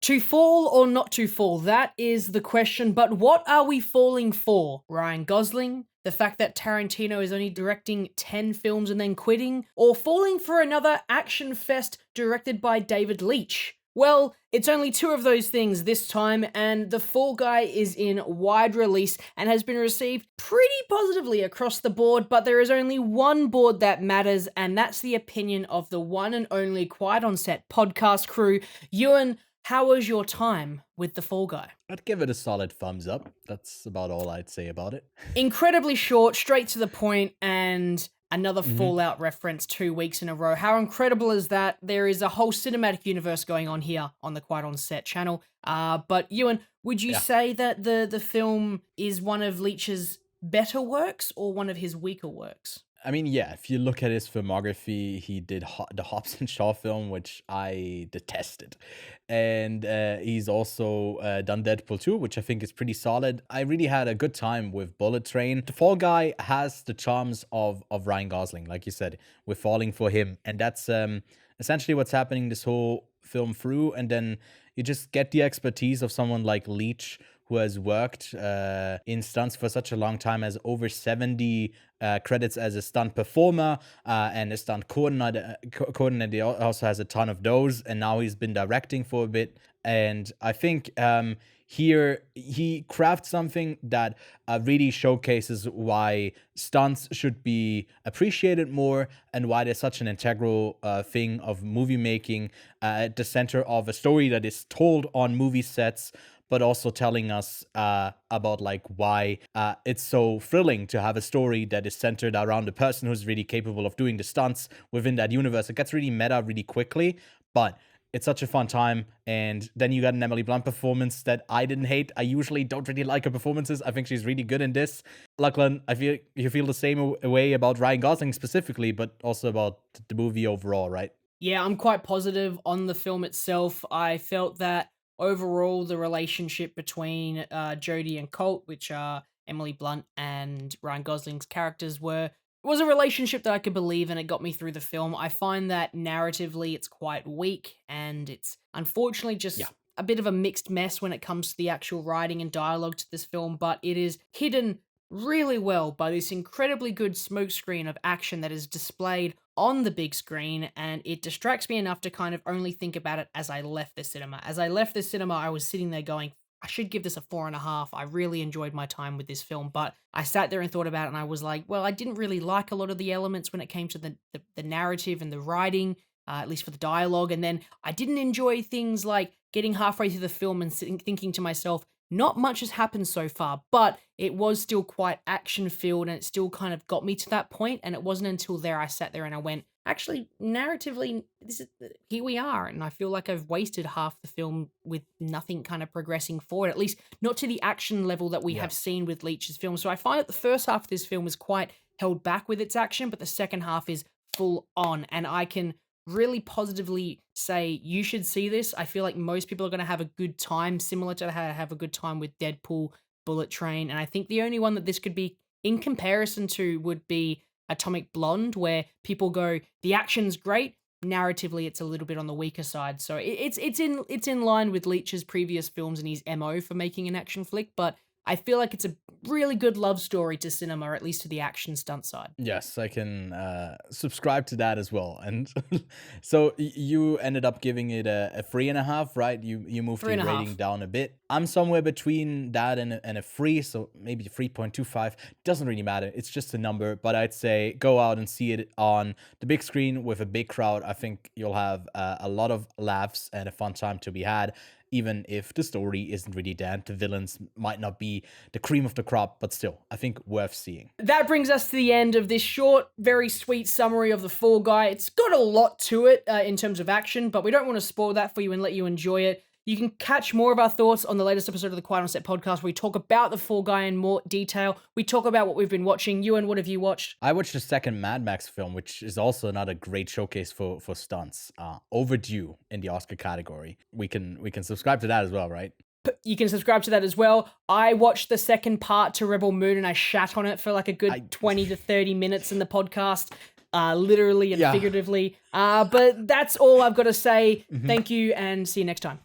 To fall or not to fall, that is the question, but what are we falling for? Ryan Gosling? The fact that Tarantino is only directing 10 films and then quitting? Or falling for another action fest directed by David Leitch? Well, it's only two of those things this time, and The Fall Guy is in wide release and has been received pretty positively across the board, but there is only one board that matters, and that's the opinion of the one and only Quiet on Set podcast crew. Ewan, how was your time with The Fall Guy? I'd give it a solid thumbs up. That's about all I'd say about it. Incredibly short, straight to the point, and another Fallout reference 2 weeks in a row. How incredible is that? There is a whole cinematic universe going on here on the Quiet on Set channel. But Ewan, would you say that the film is one of Leitch's better works or one of his weaker works? I mean, yeah, if you look at his filmography, he did the Hobbs and Shaw film, which I detested. And he's also done Deadpool 2, which I think is pretty solid. I really had a good time with Bullet Train. The Fall Guy has the charms of Ryan Gosling, like you said. We're falling for him. And that's essentially what's happening this whole film through. And then you just get the expertise of someone like Leitch, who has worked in stunts for such a long time, has over 70 credits as a stunt performer and a stunt coordinator. He also has a ton of those, and now he's been directing for a bit. And I think here he crafts something that really showcases why stunts should be appreciated more and why they're such an integral thing of movie making at the center of a story that is told on movie sets, but also telling us about like why it's so thrilling to have a story that is centered around a person who's really capable of doing the stunts within that universe. It gets really meta really quickly, but it's such a fun time. And then you got an Emily Blunt performance that I didn't hate. I usually don't really like her performances. I think she's really good in this. Lachlan, I feel you feel the same way about Ryan Gosling specifically, but also about the movie overall, right? Yeah, I'm quite positive on the film itself. I felt that overall, the relationship between Jodie and Colt, which are Emily Blunt and Ryan Gosling's characters, was a relationship that I could believe, and it got me through the film. I find that narratively it's quite weak, and it's unfortunately just a bit of a mixed mess when it comes to the actual writing and dialogue to this film, but it is hidden really well by this incredibly good smokescreen of action that is displayed on the big screen, and it distracts me enough to kind of only think about it as I left the cinema. As I left the cinema, I was sitting there going, I should give this a 4.5. I really enjoyed my time with this film, but I sat there and thought about it, and I was like, well, I didn't really like a lot of the elements when it came to the narrative and the writing, at least for the dialogue, and then I didn't enjoy things like getting halfway through the film and thinking to myself, not much has happened so far, but it was still quite action-filled, and it still kind of got me to that point, and it wasn't until there I sat there and I went, actually, narratively, here we are, and I feel like I've wasted half the film with nothing kind of progressing forward, at least not to the action level that we have seen with Leitch's film. So I find that the first half of this film is quite held back with its action, but the second half is full on, and I can really positively say you should see this. I feel like most people are going to have a good time, similar to how I have a good time with Deadpool, Bullet Train, and I think the only one that this could be in comparison to would be Atomic Blonde, where people go, the action's great, narratively it's a little bit on the weaker side. So it's in line with Leitch's previous films and his MO for making an action flick, but I feel like it's a really good love story to cinema, or at least to the action stunt side. Yes, I can subscribe to that as well. And so you ended up giving it a 3.5, right? You moved your rating down a bit. I'm somewhere between that and a 3, so maybe 3.25. Doesn't really matter. It's just a number, but I'd say go out and see it on the big screen with a big crowd. I think you'll have a lot of laughs and a fun time to be had, even if the story isn't really there. The villains might not be the cream of the crop, but still, I think worth seeing. That brings us to the end of this short, very sweet summary of The Fall Guy. It's got a lot to it in terms of action, but we don't want to spoil that for you and let you enjoy it. You can catch more of our thoughts on the latest episode of the Quiet on Set podcast, where we talk about The Fall Guy in more detail. We talk about what we've been watching. Ewan, what have you watched? I watched the second Mad Max film, which is also another great showcase for stunts. Overdue in the Oscar category. We can subscribe to that as well, right? You can subscribe to that as well. I watched the second part to Rebel Moon, and I shat on it for like a good 20 to 30 minutes in the podcast. Literally and figuratively. But that's all I've got to say. Thank you, and see you next time.